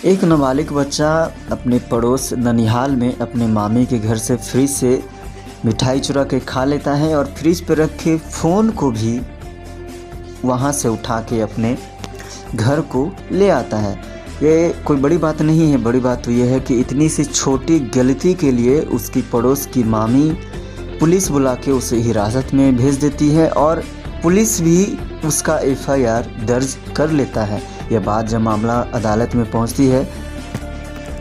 एक नाबालिग बच्चा अपने पड़ोस ननिहाल में अपने मामी के घर से फ्रिज से मिठाई चुरा के खा लेता है और फ्रिज पर रखे फ़ोन को भी वहाँ से उठा के अपने घर को ले आता है। ये कोई बड़ी बात नहीं है, बड़ी बात तो ये है कि इतनी सी छोटी गलती के लिए उसकी पड़ोस की मामी पुलिस बुला के उसे हिरासत में भेज देती है और पुलिस भी उसका एफआईआर दर्ज कर लेता है। यह बात जब मामला अदालत में पहुंचती है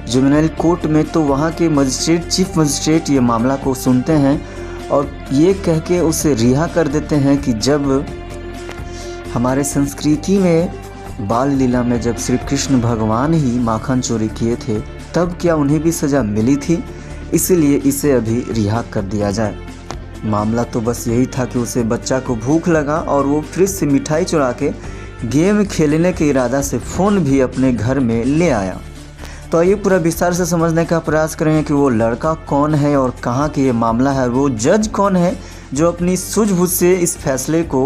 जुवेनाइल कोर्ट में, तो वहां के मजिस्ट्रेट, चीफ मजिस्ट्रेट ये मामला को सुनते हैं और ये कह के उसे रिहा कर देते हैं कि जब हमारे संस्कृति में बाल लीला में जब श्री कृष्ण भगवान ही माखन चोरी किए थे तब क्या उन्हें भी सज़ा मिली थी, इसीलिए इसे अभी रिहा कर दिया जाए। मामला तो बस यही था कि उसे बच्चा को भूख लगा और वो फ्रिज से मिठाई चुरा के गेम खेलने के इरादा से फ़ोन भी अपने घर में ले आया। तो आइए पूरा विस्तार से समझने का प्रयास करें कि वो लड़का कौन है और कहाँ के ये मामला है, वो जज कौन है जो अपनी सूझबूझ से इस फैसले को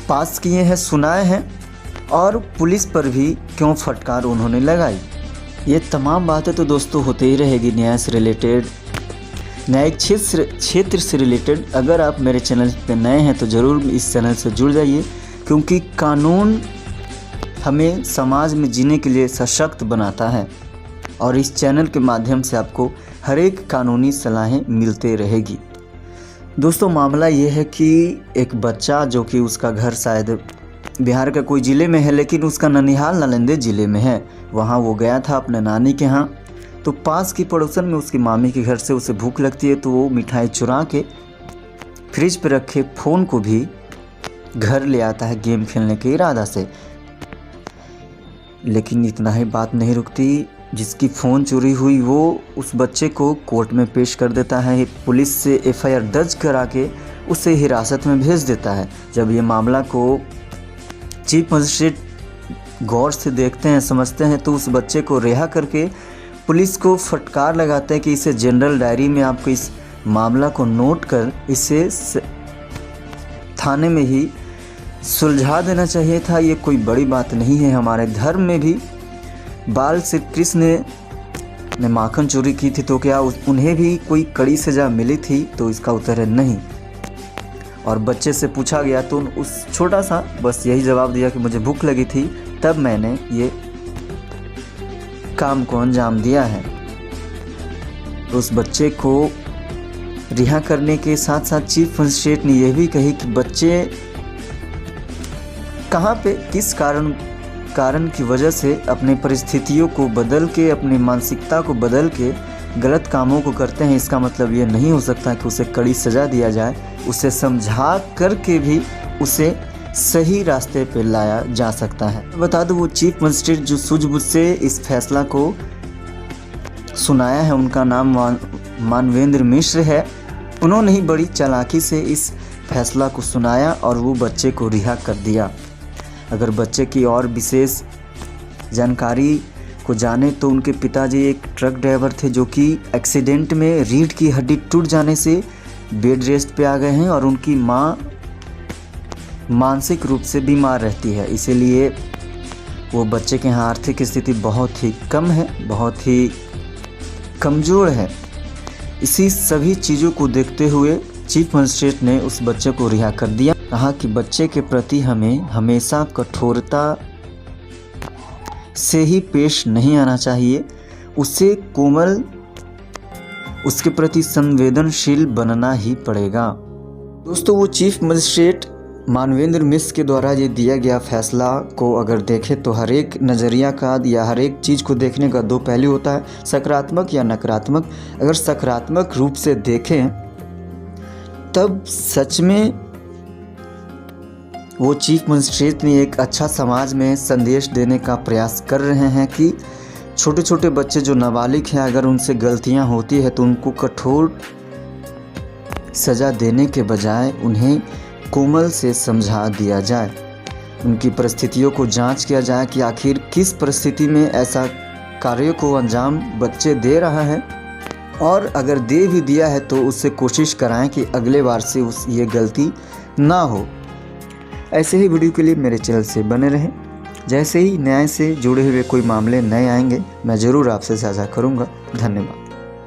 पास किए हैं, सुनाए हैं और पुलिस पर भी क्यों फटकार उन्होंने लगाई। ये तमाम बातें तो दोस्तों होते ही रहेगी न्याय से रिलेटेड, न्यायिक क्षेत्र से रिलेटेड। अगर आप मेरे चैनल पर नए हैं तो ज़रूर इस चैनल से जुड़ जाइए, क्योंकि कानून हमें समाज में जीने के लिए सशक्त बनाता है और इस चैनल के माध्यम से आपको हर एक कानूनी सलाहें मिलते रहेगी। दोस्तों मामला ये है कि एक बच्चा जो कि उसका घर शायद बिहार का कोई ज़िले में है, लेकिन उसका ननिहाल नालंदा ज़िले में है। वहाँ वो गया था अपने नानी के यहाँ, तो पास की पड़ोसन में उसकी मामी के घर से उसे भूख लगती है तो वो मिठाई चुरा के फ्रिज पर रखे फ़ोन को भी घर ले आता है गेम खेलने के इरादा से। लेकिन इतना ही बात नहीं रुकती, जिसकी फ़ोन चोरी हुई वो उस बच्चे को कोर्ट में पेश कर देता है, पुलिस से एफआईआर दर्ज करा के उसे हिरासत में भेज देता है। जब ये मामला को चीफ मजिस्ट्रेट गौर से देखते हैं, समझते हैं, तो उस बच्चे को रिहा करके पुलिस को फटकार लगाते हैं कि इसे जनरल डायरी में आपको इस मामला को नोट कर इसे थाने में ही सुलझा देना चाहिए था। ये कोई बड़ी बात नहीं है। हमारे धर्म में भी बाल श्री कृष्ण ने माखन चोरी की थी तो क्या उन्हें भी कोई कड़ी सज़ा मिली थी? तो इसका उत्तर है नहीं। और बच्चे से पूछा गया तो उस छोटा सा बस यही जवाब दिया कि मुझे भूख लगी थी तब मैंने ये काम को अंजाम दिया है। तो उस बच्चे को रिहा करने के साथ साथ चीफ मजिस्ट्रेट ने यह भी कही कि बच्चे कहाँ पे किस कारण की वजह से अपने परिस्थितियों को बदल के, अपनी मानसिकता को बदल के गलत कामों को करते हैं। इसका मतलब ये नहीं हो सकता कि उसे कड़ी सज़ा दिया जाए, उसे समझा करके भी उसे सही रास्ते पे लाया जा सकता है। बता दूं वो चीफ मजिस्ट्रेट जो सूझबूझ से इस फैसला को सुनाया है उनका नाम मानवेंद्र मिश्र है। उन्होंने ही बड़ी चालाकी से इस फैसला को सुनाया और वो बच्चे को रिहा कर दिया। अगर बच्चे की और विशेष जानकारी को जाने तो उनके पिताजी एक ट्रक ड्राइवर थे जो कि एक्सीडेंट में रीढ़ की हड्डी टूट जाने से बेड रेस्ट पे आ गए हैं और उनकी माँ मानसिक रूप से बीमार रहती है, इसीलिए वो बच्चे के यहाँ आर्थिक स्थिति बहुत ही कम है, बहुत ही कमज़ोर है। इसी सभी चीज़ों को देखते हुए चीफ मजिस्ट्रेट ने उस बच्चे को रिहा कर दिया। कहा कि बच्चे के प्रति हमें हमेशा कठोरता से ही पेश नहीं आना चाहिए, उसे कोमल, उसके प्रति संवेदनशील बनना ही पड़ेगा। दोस्तों वो चीफ मजिस्ट्रेट मानवेंद्र मिश्र के द्वारा ये दिया गया फैसला को अगर देखें तो हर एक नज़रिया का या हर एक चीज़ को देखने का दो पहलू होता है, सकारात्मक या नकारात्मक। अगर सकारात्मक रूप से देखें तब सच में वो चीफ मजिस्ट्रेट ने एक अच्छा समाज में संदेश देने का प्रयास कर रहे हैं कि छोटे छोटे बच्चे जो नाबालिग हैं, अगर उनसे गलतियां होती है तो उनको कठोर सज़ा देने के बजाय उन्हें कोमल से समझा दिया जाए, उनकी परिस्थितियों को जांच किया जाए कि आखिर किस परिस्थिति में ऐसा कार्य को अंजाम बच्चे दे रहा है, और अगर दे भी दिया है तो उससे कोशिश कराएं कि अगले बार से ये गलती ना हो। ऐसे ही वीडियो के लिए मेरे चैनल से बने रहें जैसे ही न्याय से जुड़े हुए कोई मामले नए आएंगे मैं ज़रूर आपसे साझा करूँगा। धन्यवाद।